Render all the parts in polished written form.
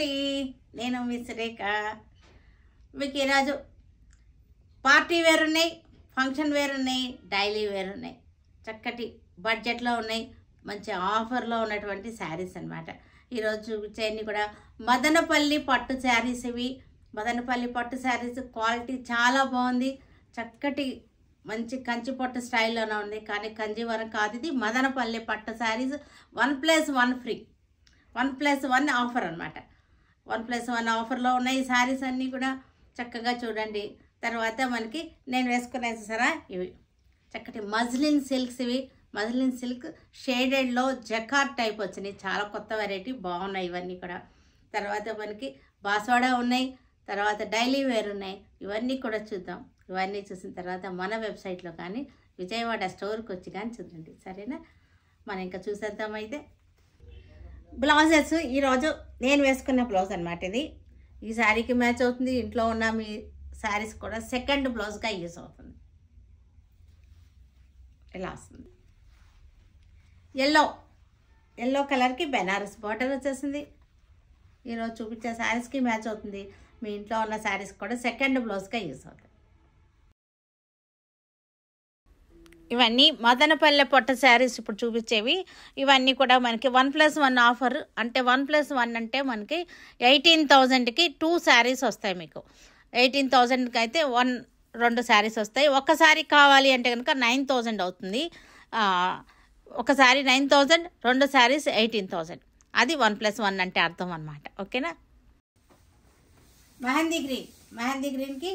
అండి, నేను మిస్ రేఖ. మీకు ఈరోజు పార్టీ వేర్ ఉన్నాయి, ఫంక్షన్ వేర్ ఉన్నాయి, డైలీ వేర్ ఉన్నాయి. చక్కటి బడ్జెట్లో ఉన్నాయి, మంచి ఆఫర్లో ఉన్నటువంటి శారీస్ అన్నమాట. ఈరోజు చూపించేవన్నీ కూడా మదనపల్లి పట్టు శారీస్. ఇవి మదనపల్లి పట్టు శారీస్ క్వాలిటీ చాలా బాగుంది. చక్కటి మంచి కంచి పట్టు స్టైల్లోనే ఉంది, కానీ కంజీవరం కాదు. ఇది మదనపల్లి పట్టు శారీస్ 1+1 ఫ్రీ, 1+1 ఆఫర్ అనమాట. 1+1 ఆఫర్లో ఉన్నాయి ఈ శారీస్ అన్నీ కూడా. చక్కగా చూడండి. తర్వాత మనకి నేను వేసుకునేది సరే, ఇవి చక్కటి మజ్లిన్ సిల్క్స్. ఇవి మజ్లిన్ సిల్క్ షేడెడ్లో జకార్డ్ టైప్ వచ్చినాయి, చాలా కొత్త వెరైటీ, బాగున్నాయి ఇవన్నీ కూడా. తర్వాత మనకి బాస్వాడా ఉన్నాయి, తర్వాత డైలీ వేర్ ఉన్నాయి. ఇవన్నీ కూడా చూద్దాం. ఇవన్నీ చూసిన తర్వాత మన వెబ్సైట్లో కానీ విజయవాడ స్టోర్కి వచ్చి కానీ చూడండి, సరేనా? మనం ఇంకా చూసేద్దాం. అయితే బ్లౌజెస్ ఈరోజు నేను వేసుకున్న బ్లౌజ్ అనమాట. ఇది ఈ శారీకి మ్యాచ్ అవుతుంది. ఇంట్లో ఉన్న మీ శారీస్ కూడా సెకండ్ బ్లౌజ్గా యూజ్ అవుతుంది. ఇలా వస్తుంది. ఎల్లో కలర్కి బెనారస్ బార్డర్ వచ్చేసింది. ఈరోజు చూపించే శారీస్కి మ్యాచ్ అవుతుంది. మీ ఇంట్లో ఉన్న శారీస్ కూడా సెకండ్ బ్లౌజ్గా యూజ్ అవుతుంది. ఇవన్నీ మదనపల్లె పొట్ట శారీస్ ఇప్పుడు చూపించేవి. ఇవన్నీ కూడా మనకి 1+1 ఆఫర్. అంటే 1+1 అంటే మనకి 18,000కి 2 శారీస్ వస్తాయి. మీకు 18,000కి అయితే 2 శారీస్ వస్తాయి. ఒక శారీ కావాలి అంటే కనుక 9,000 అవుతుంది. ఒక శారీ 9,000, 2 శారీస్ 18,000. అది 1+1 అంటే అర్థం అనమాట. ఓకేనా? మెహందీ గ్రీన్కి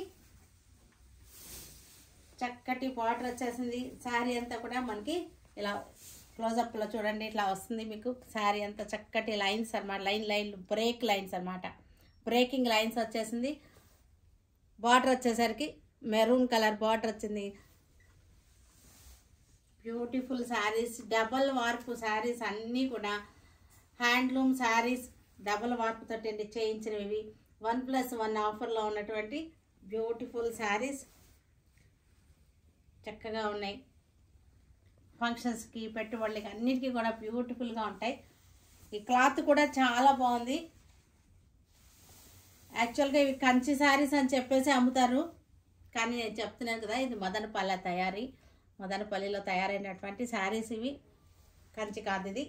చక్కటి బార్డర్ వచ్చేసింది. శారీ అంతా కూడా మనకి ఇలా క్లోజప్లో చూడండి, ఇట్లా వస్తుంది మీకు. శారీ అంతా చక్కటి లైన్స్ అనమాట, లైన్లు బ్రేక్ లైన్స్ అనమాట, బ్రేకింగ్ లైన్స్ వచ్చేసింది. బార్డర్ వచ్చేసరికి మెరూన్ కలర్ బార్డర్ వచ్చింది. బ్యూటిఫుల్ శారీస్, డబల్ వార్పు శారీస్ అన్నీ కూడా హ్యాండ్లూమ్ శారీస్, డబల్ వార్పుతో చేయించినవి. 1+1 ఆఫర్లో ఉన్నటువంటి బ్యూటిఫుల్ శారీస్ చక్కగా ఉన్నాయి. ఫంక్షన్స్కి, పెట్టుబడులకి అన్నిటికీ కూడా బ్యూటిఫుల్గా ఉంటాయి. ఈ క్లాత్ కూడా చాలా బాగుంది. యాక్చువల్గా ఇవి కంచి శారీస్ అని చెప్పేసి అమ్ముతారు, కానీ నేను చెప్తున్నాను కదా, ఇది మదనపల్లిలో తయారైనటువంటి శారీస్. ఇవి కంచి కాదు ఇది,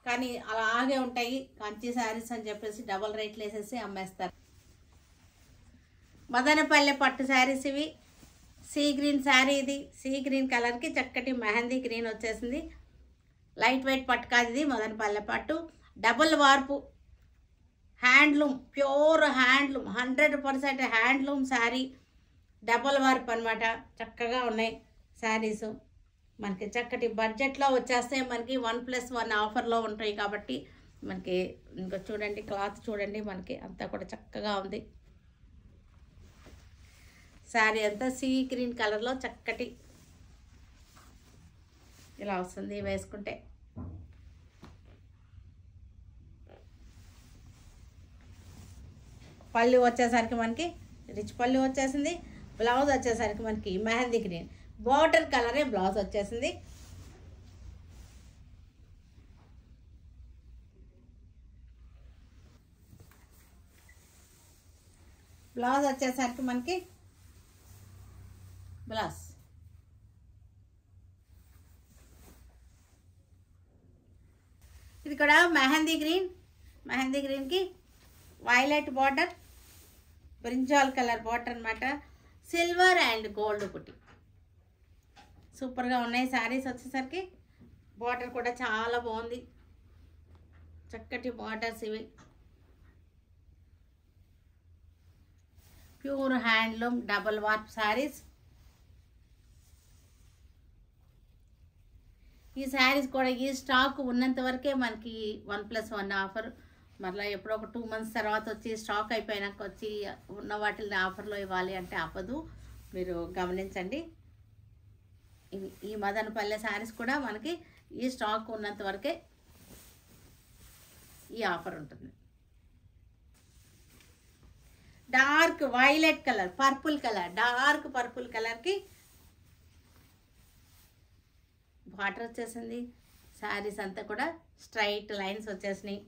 కానీ అలాగే ఉంటాయి. కంచి శారీస్ అని చెప్పేసి డబల్ రేట్లు వేసేసి అమ్మేస్తారు. మదనపల్లి పట్టు శారీస్ ఇవి. Sea green sari. ఇది సీ గ్రీన్ కలర్కి చక్కటి మెహందీ గ్రీన్ వచ్చేసింది. లైట్ వెయిట్ పట్టు కాదు ఇది, మదనపల్లె పట్టు. డబుల్ వార్పు handloom, pure handloom, 100% handloom sari, double వార్పు అనమాట. చక్కగా ఉన్నాయి శారీస్. మనకి చక్కటి బడ్జెట్లో వచ్చేస్తాయి. మనకి 1+1 ఆఫర్లో ఉంటాయి కాబట్టి మనకి ఇంకా చూడండి, క్లాత్ చూడండి, మనకి అంతా కూడా చక్కగా ఉంది. శారీ అంతా సీ గ్రీన్ కలర్లో చక్కటి ఇలా వస్తుంది వేసుకుంటే. పళ్ళు వచ్చేసరికి మనకి రిచ్ పళ్ళు వచ్చేసింది. బ్లౌజ్ వచ్చేసరికి మనకి మెహందీ గ్రీన్ బార్డర్ కలరే బ్లౌజ్ వచ్చేసింది. బ్లౌజ్ వచ్చేసరికి మనకి బ్లౌజ్ ఇది కూడా మెహందీ గ్రీన్కి violet border, brinjal colour border అనమాట. సిల్వర్ అండ్ గోల్డ్ పుట్టి సూపర్గా ఉన్నాయి శారీస్ వచ్చేసరికి. బార్డర్ కూడా చాలా బాగుంది, చక్కటి బార్డర్స్ ఇవి. Pure handloom double warp saris. ఈ శారీస్ కూడా ఈ స్టాక్ ఉన్నంత వరకే మనకి 1+1 ఆఫర్. మళ్ళీ ఎప్పుడో ఒక 2 months తర్వాత వచ్చి స్టాక్ అయిపోయినాక వచ్చి ఉన్న వాటిని ఆఫర్లో ఇవ్వాలి అంటే ఆపదు, మీరు గమనించండి. ఈ మదనపల్లె శారీస్ కూడా మనకి ఈ స్టాక్ ఉన్నంత వరకే ఈ ఆఫర్ ఉంటుంది. Dark violet colour, dark purple కలర్కి బార్డర్ వచ్చేసింది. శారీస్ అంతా కూడా స్ట్రైట్ లైన్స్ వచ్చేసినాయి.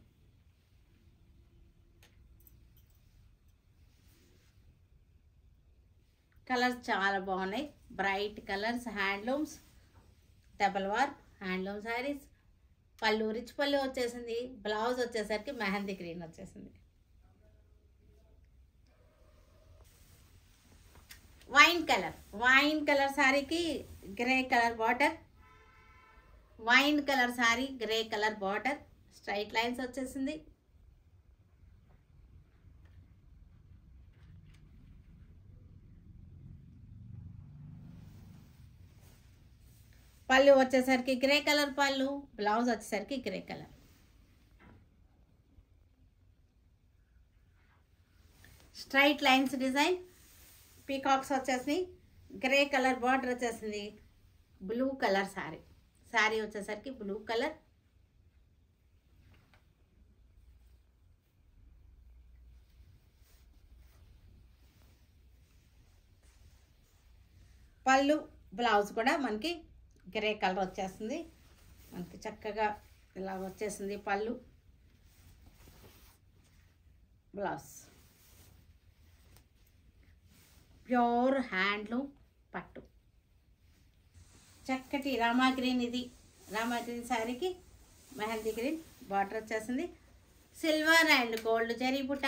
కలర్స్ చాలా బాగున్నాయి, bright colours, handlooms, double war handloom saris. పళ్ళు రిచ్ పళ్ళు వచ్చేసింది. బ్లౌజ్ వచ్చేసరికి మెహందీ గ్రీన్ వచ్చేసింది. వైన్ కలర్ శారీకి grey colour border, wine colour sari grey colour border, straight lines వచ్చేసింది. పళ్ళు వచ్చేసరికి గ్రే కలర్ పళ్ళు, బ్లౌజ్ వచ్చేసరికి grey colour. Straight lines design, peacocks వచ్చేసి గ్రే కలర్ బార్డర్ వచ్చేసింది. బ్లూ కలర్ శారీ వచ్చేసరికి బ్లూ కలర్. పళ్ళు బ్లౌజ్ కూడా మనకి గ్రే కలర్ వచ్చేస్తుంది. మనకి చక్కగా ఇలా వచ్చేసింది పళ్ళు, బ్లౌజ్. ప్యూర్ హ్యాండ్లూమ్ పట్టు, చక్కటి రామా గ్రీన్. ఇది రామా గ్రీన్ శారీకి మెహందీ గ్రీన్ బార్డర్ వచ్చేసింది. సిల్వర్ అండ్ గోల్డ్ జరీ బుట్ట.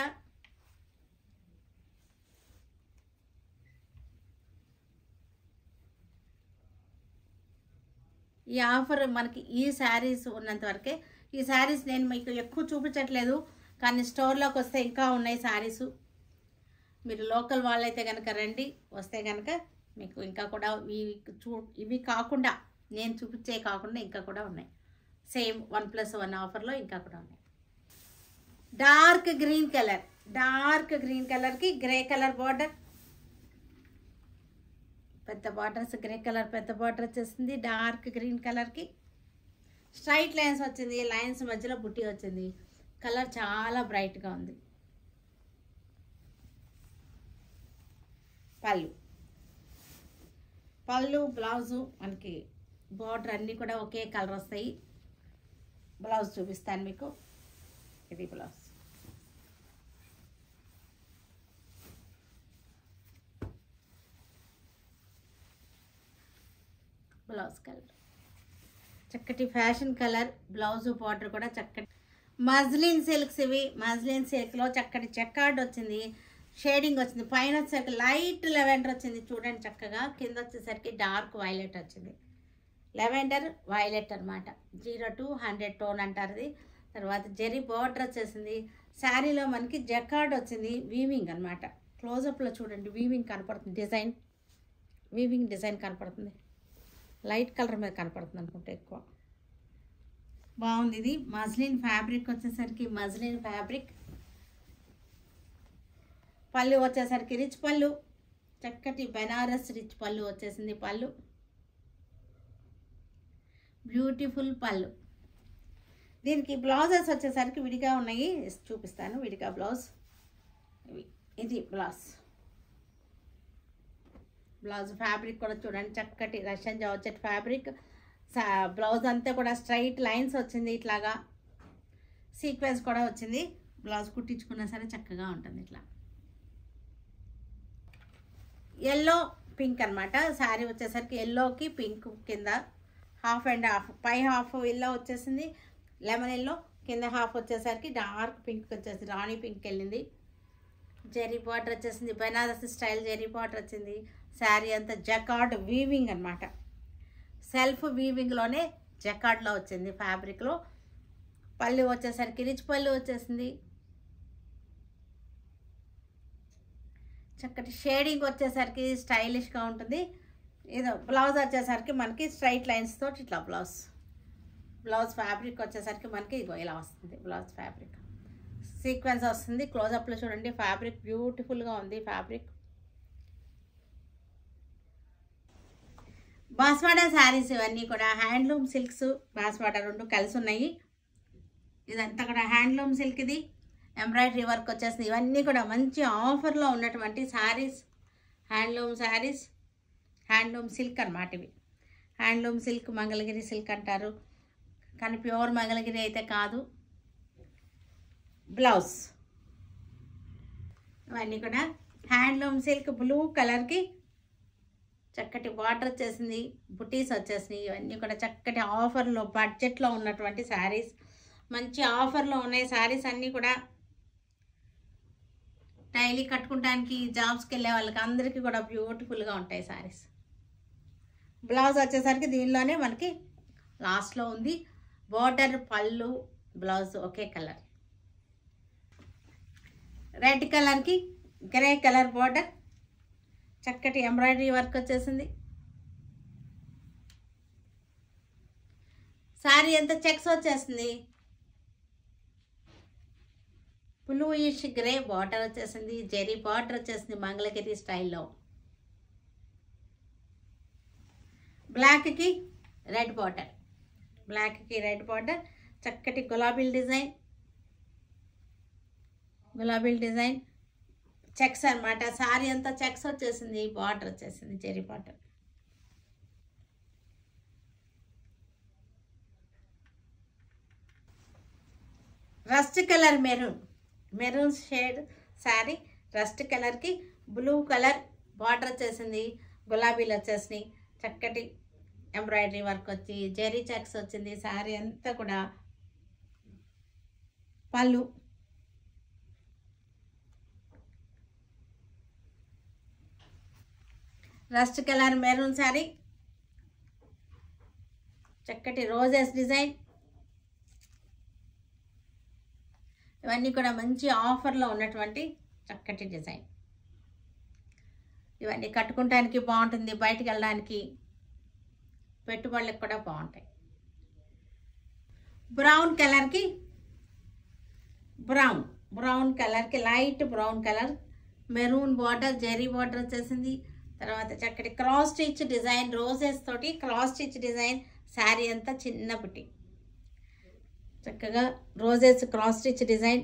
ఈ ఆఫర్ మనకి ఈ శారీస్ ఉన్నంత వరకే. ఈ శారీస్ నేను మీకు ఎక్కువ చూపించట్లేదు, కానీ స్టోర్లోకి వస్తే ఇంకా ఉన్నాయి శారీసు. మీరు లోకల్ వాళ్ళైతే కనుక రండి, వస్తే కనుక మీకు ఇంకా కూడా ఇవి కాకుండా, నేను చూపించే కాకుండా ఇంకా కూడా ఉన్నాయి. సేమ్ 1+1 ఆఫర్లో ఇంకా కూడా ఉన్నాయి. డార్క్ గ్రీన్ కలర్కి గ్రే కలర్ బార్డర్, పెద్ద బార్డర్స్, గ్రే కలర్ పెద్ద బార్డర్ వచ్చేసింది. డార్క్ గ్రీన్ కలర్కి స్ట్రైట్ లైన్స్ వచ్చింది, లైన్స్ మధ్యలో బుట్టి వచ్చింది. కలర్ చాలా బ్రైట్గా ఉంది. పళ్ళు బ్లౌజు మనకి బార్డర్ అన్నీ కూడా ఒకే కలర్ వస్తాయి. బ్లౌజ్ చూపిస్తాను మీకు. ఇది బ్లౌజ్. బ్లౌజ్ కలర్ చక్కటి ఫ్యాషన్ కలర్, బ్లౌజు బార్డర్ కూడా చక్కటి మజ్లిన్ సిల్క్స్. ఇవి మజ్లిన్ సిల్క్లో చక్కటి చెక్కార్డ్ వచ్చింది, షేడింగ్ వచ్చింది. పైన వచ్చేసరికి లైట్ లెవెండర్ వచ్చింది చూడండి చక్కగా. కింద వచ్చేసరికి డార్క్ వైలెట్ వచ్చింది. లెవెండర్ వైలెట్ అనమాట. 0 to 100 టోన్ అంటారు ఇది. తర్వాత జెరీ బార్డర్ వచ్చేసింది. శారీలో మనకి జకార్డ్ వచ్చింది, వీవింగ్ అనమాట. క్లోజప్లో చూడండి వీవింగ్ కనపడుతుంది, వీవింగ్ డిజైన్ కనపడుతుంది. లైట్ కలర్ మీద కనపడుతుంది అనుకుంటే ఎక్కువ బాగుంది. ఇది మజ్లిన్ ఫ్యాబ్రిక్ వచ్చేసరికి మజ్లిన్ ఫ్యాబ్రిక్. పళ్ళు వచ్చేసరికి రిచ్ పళ్ళు, చక్కటి బెనారస్ రిచ్ పళ్ళు వచ్చేసింది. పళ్ళు బ్యూటిఫుల్ పళ్ళు. దీనికి బ్లౌజెస్ వచ్చేసరికి విడిగా ఉన్నాయి, చూపిస్తాను. విడిగా బ్లౌజ్. ఇది బ్లౌజ్ ఫ్యాబ్రిక్ కూడా చూడండి చక్కటి రష్యన్ జార్జెట్ ఫ్యాబ్రిక్. బ్లౌజ్ అంతా కూడా స్ట్రైట్ లైన్స్ వచ్చింది, ఇట్లాగా సీక్వెన్స్ కూడా వచ్చింది. బ్లౌజ్ కుట్టించుకున్నా సరే చక్కగా ఉంటుంది. ఇట్లా ఎల్లో పింక్ అనమాట. శారీ వచ్చేసరికి ఎల్లోకి పింక్, కింద హాఫ్ అండ్ హాఫ్, పై హాఫ్ ఎల్లో వచ్చేసింది లెమన్ ఎల్లో, కింద హాఫ్ వచ్చేసరికి డార్క్ పింక్ వచ్చేసింది, రాణి పింక్ వెళ్ళింది. జెరీ బార్డర్ వచ్చేసింది, బెనారస్ స్టైల్ జెరీ బార్డర్ వచ్చింది. శారీ అంతా జకార్డ్ వీవింగ్ అనమాట. సెల్ఫ్ వీవింగ్లోనే జకార్డ్లో వచ్చింది ఫ్యాబ్రిక్లో. పళ్ళు వచ్చేసరికి రిచ్ పళ్ళు వచ్చేసింది. చక్కటి షేడింగ్ వచ్చేసరికి స్టైలిష్గా ఉంటుంది. ఏదో బ్లౌజ్ వచ్చేసరికి మనకి స్ట్రైట్ లైన్స్ తోటి ఇట్లా బ్లౌజ్ ఫ్యాబ్రిక్ వచ్చేసరికి మనకి ఇగో ఇలా వస్తుంది. బ్లౌజ్ ఫ్యాబ్రిక్ సీక్వెన్స్ వస్తుంది. క్లోజప్లో చూడండి ఫ్యాబ్రిక్ బ్యూటిఫుల్గా ఉంది. ఫ్యాబ్రిక్ బాస్వాడా శారీస్ ఇవన్నీ కూడా హ్యాండ్లూమ్ సిల్క్స్, బాస్వాడా రెండు కలిసి ఉన్నాయి. ఇదంతా కూడా హ్యాండ్లూమ్ సిల్క్. ఇది ఎంబ్రాయిడరీ వర్క్ వచ్చేసింది. ఇవన్నీ కూడా మంచి ఆఫర్లో ఉన్నటువంటి saris, handloom saris, handloom silk అన్నమాట. ఇవి హ్యాండ్లూమ్ సిల్క్, మంగళగిరి సిల్క్ అంటారు, కానీ ప్యూర్ మంగళగిరి అయితే కాదు. బ్లౌజ్ ఇవన్నీ కూడా హ్యాండ్లూమ్ సిల్క్ బ్లూ కలర్కి చక్కటి బార్డర్ వచ్చేసింది, బుటీస్ వచ్చేసినాయి. ఇవన్నీ కూడా చక్కటి ఆఫర్లో బడ్జెట్లో ఉన్నటువంటి శారీస్, మంచి ఆఫర్లో ఉన్నాయి శారీస్ అన్నీ కూడా. డైలీ కట్టుకోవడానికి, జాబ్స్కి వెళ్ళే వాళ్ళకి అందరికీ కూడా బ్యూటిఫుల్గా ఉంటాయి శారీస్. బ్లౌజ్ వచ్చేసరికి దీనిలోనే మనకి లాస్ట్లో ఉంది. బార్డర్, పళ్ళు, బ్లౌజ్ ఒకే కలర్. రెడ్ కలర్కి గ్రే కలర్ బార్డర్, చక్కటి ఎంబ్రాయిడరీ వర్క్ వచ్చేసింది. శారీ అంతా చెక్స్ వచ్చేసింది. బ్లూయిష్ గ్రే బార్డర్ వచ్చేసింది, జెరీ బార్డర్ వచ్చేసింది మంగళగిరి స్టైల్లో. బ్లాక్కి రెడ్ బార్డర్, బ్లాక్కి రెడ్ బార్డర్, చక్కటి గులాబీల డిజైన్, గులాబీల డిజైన్ చెక్స్ అనమాట. శారీ అంతా చెక్స్ వచ్చేసింది, బార్డర్ వచ్చేసింది జెరీ border. Rust colour maroon, maroon shade saree. Rust కలర్కి బ్లూ కలర్ బార్డర్ వచ్చేసింది, గులాబీలు వచ్చేసినాయి. చక్కటి ఎంబ్రాయిడరీ వర్క్ వచ్చి జెరీ చెక్స్ వచ్చింది. శారీ అంతా కూడా పళ్ళు, రస్ట్ కలర్ మెరూన్ శారీ, చక్కటి రోజెస్ డిజైన్. ఇవన్నీ కూడా మంచి ఆఫర్లో ఉన్నటువంటి చక్కటి డిజైన్. ఇవన్నీ కట్టుకోవడానికి బాగుంటుంది, బయటికి వెళ్ళడానికి, పెట్టుబడులకు కూడా బాగుంటాయి. బ్రౌన్ కలర్కి బ్రౌన్ కలర్కి light brown colour, maroon border, జెరీ బార్డర్ వచ్చేసింది. తర్వాత చక్కటి క్రాస్ స్టిచ్ డిజైన్, రోజెస్ తోటి క్రాస్ స్టిచ్ డిజైన్. శారీ అంతా చిన్న బుట్టి, చక్కగా రోజెస్ క్రాస్ స్టిచ్ డిజైన్.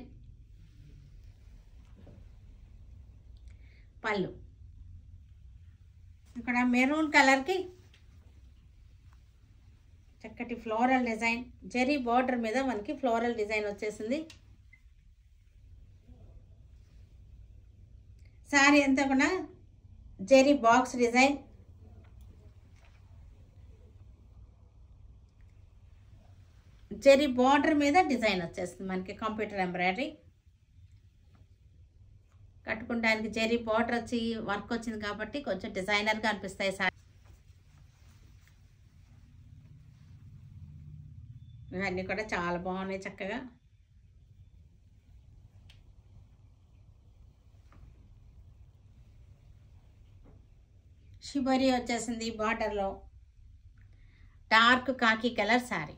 పళ్ళు ఇక్కడ మెరూన్ కలర్కి చక్కటి ఫ్లోరల్ డిజైన్, జెరీ బార్డర్ మీద మనకి ఫ్లోరల్ డిజైన్ వచ్చేసింది. శారీ అంతా కూడా జెరీ బాక్స్ డిజైన్. జెరీ బార్డర్ మీద డిజైన్ వచ్చేస్తుంది మనకి, కంప్యూటర్ ఎంబ్రాయిడరీ. కట్టుకోవడానికి జెరీ బార్డర్ వచ్చి వర్క్ వచ్చింది కాబట్టి కొంచెం డిజైనర్గా అనిపిస్తాయి సారీ. ఇవన్నీ కూడా చాలా బాగున్నాయి చక్కగా. షిబరి వచ్చేసింది బార్డర్లో. డార్క్ కాకి కలర్ శారీ,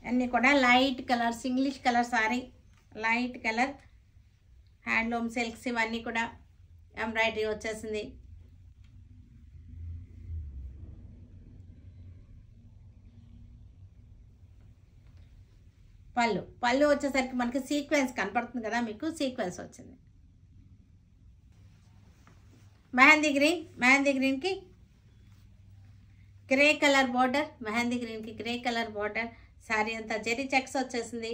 అన్నీ కూడా light colours, English colour sari, light colour. Handloom silks ఇవన్నీ కూడా ఎంబ్రాయిడరీ వచ్చేసింది. పళ్ళు వచ్చేసరికి మనకి సీక్వెన్స్ కనపడుతుంది కదా మీకు, సీక్వెన్స్ వచ్చింది. మెహందీ గ్రీన్కి గ్రే కలర్ బార్డర్, మెహందీ గ్రీన్కి గ్రే కలర్ బార్డర్. శారీ అంతా జెరీ చెక్స్ వచ్చేసింది.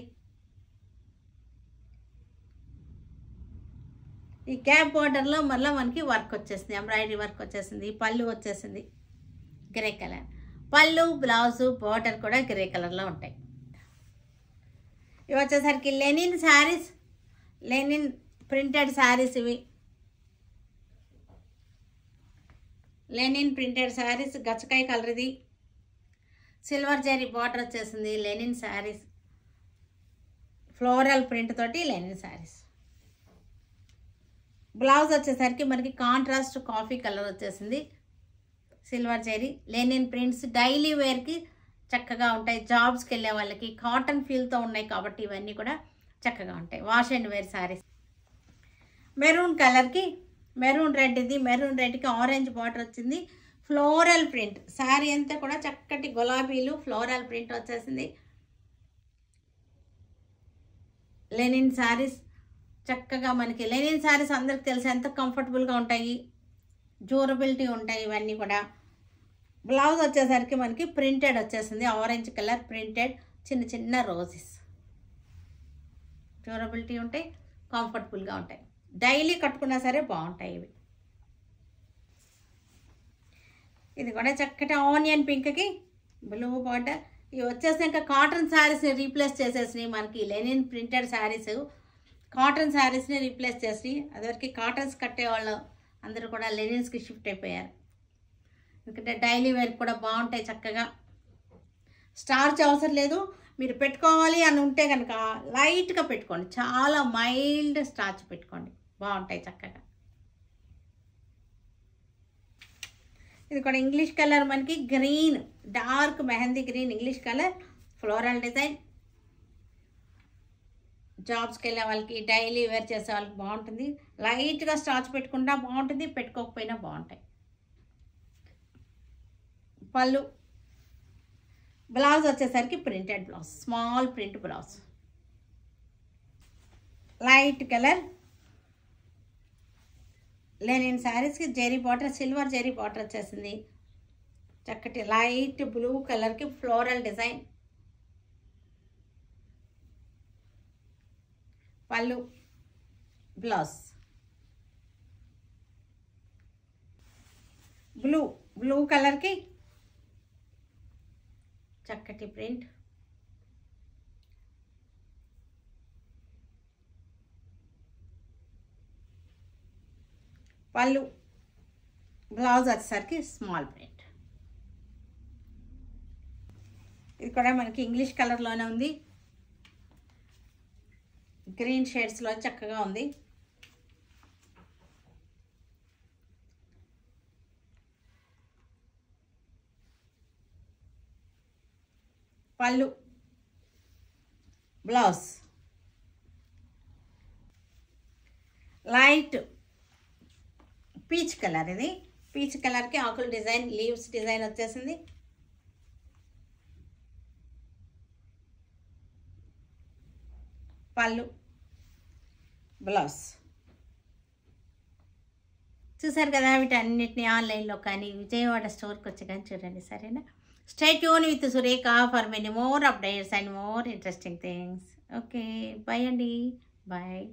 ఈ క్యాప్ బార్డర్లో మళ్ళీ మనకి వర్క్ వచ్చేసింది, ఎంబ్రాయిడరీ వర్క్ వచ్చేసింది. పళ్ళు వచ్చేసింది గ్రే కలర్. పళ్ళు, బ్లౌజు, బార్డర్ కూడా గ్రే కలర్లో ఉంటాయి. ఇవి వచ్చేసరికి linen saris, linen printed saris. ఇవి లెనిన్ ప్రింటెడ్ శారీస్, గచ్చకాయ కలర్. ఇది సిల్వర్ జరీ బార్డర్ వచ్చేసింది. లెనిన్ శారీస్, ఫ్లోరల్ ప్రింట్ తోటి లెనిన్ శారీస్. బ్లౌజ్ వచ్చేసరికి మనకి కాంట్రాస్ట్ కాఫీ కలర్ వచ్చేసింది. Silver zari linen prints daily వేర్కి చక్కగా ఉంటాయి. జాబ్స్కి వెళ్ళే వాళ్ళకి కాటన్ ఫీల్తో ఉన్నాయి కాబట్టి ఇవన్నీ కూడా చక్కగా ఉంటాయి. Wash and wear saris. Maroon కలర్కి మెరూన్ రెడ్, ఇది మెరూన్ రెడ్కి ఆరెంజ్ బార్డర్ వచ్చింది. ఫ్లోరల్ ప్రింట్ శారీ అంతా కూడా చక్కటి గులాబీలు, ఫ్లోరల్ ప్రింట్ వచ్చేసింది. లెనిన్ శారీస్ చక్కగా మనకి, లెనిన్ శారీస్ అందరికి తెలిసి ఎంత కంఫర్టబుల్గా ఉంటాయి, డ్యూరబిలిటీ ఉంటాయి ఇవన్నీ కూడా. బ్లౌజ్ వచ్చేసరికి మనకి ప్రింటెడ్ వచ్చేసింది, ఆరెంజ్ కలర్ ప్రింటెడ్, చిన్న చిన్న రోజెస్. డ్యూరబిలిటీ ఉంటాయి, కంఫర్టబుల్గా ఉంటాయి, డైలీ కట్టుకున్నా సరే బాగుంటాయి ఇవి. ఇది కూడా చక్కటి ఆనియన్ పింక్కి బ్లూ బార్డర్. ఇవి వచ్చేసాక కాటన్ శారీస్ని రీప్లేస్ చేసేసినాయి. మనకి లెనిన్ ప్రింటెడ్ శారీస్ కాటన్ శారీస్ని రీప్లేస్ చేసినాయి. అదివరకు కాటన్స్ కట్టేవాళ్ళు అందరూ కూడా లెనిన్స్కి షిఫ్ట్ అయిపోయారు. ఎందుకంటే డైలీ వేర్ కూడా బాగుంటాయి. చక్కగా స్టార్చ్ అవసరం లేదు. మీరు పెట్టుకోవాలి అని ఉంటే కనుక లైట్గా పెట్టుకోండి, చాలా మైల్డ్ స్టార్చ్ పెట్టుకోండి, బాగుంటాయి చక్కగా. ఇది కూడా ఇంగ్లీష్ కలర్, మనకి green, dark mehndi green English colour, floral design. జాబ్స్కి వెళ్ళే వాళ్ళకి, డైలీ వేర్ చేసే వాళ్ళకి బాగుంటుంది. లైట్గా స్టార్చ్ పెట్టుకుంటా బాగుంటుంది, పెట్టుకోకపోయినా బాగుంటాయి. పళ్ళు. బ్లౌజ్ వచ్చేసరికి printed blouse, small print blouse, light colour linen శారీస్కి zari border, silver zari border వచ్చేసింది. చక్కటి లైట్ బ్లూ కలర్కి ఫ్లోరల్ డిజైన్. పళ్ళు, బ్లౌజ్ బ్లూ కలర్కి చక్కటి ప్రింట్. పళ్ళు, బ్లౌజ్ వచ్చేసరికి స్మాల్ ప్రింట్. ఇది కూడా మనకి ఇంగ్లీష్ కలర్లోనే ఉంది, గ్రీన్ షేడ్స్లో చక్కగా ఉంది. పళ్ళు, బ్లౌజ్ లైట్ పీచ్ కలర్. ఇది పీచ్ కలర్కి ఆకుల డిజైన్, లీవ్స్ డిజైన్ వచ్చేసింది. పళ్ళు, బ్లౌజ్. చూసారు కదా, వీటన్నిటిని ఆన్లైన్లో కానీ విజయవాడ స్టోర్కి వచ్చి కానీ చూడండి, సరేనా? Stay tuned with Surekha for many more updates and more interesting things. Okay, bye Andy. Bye.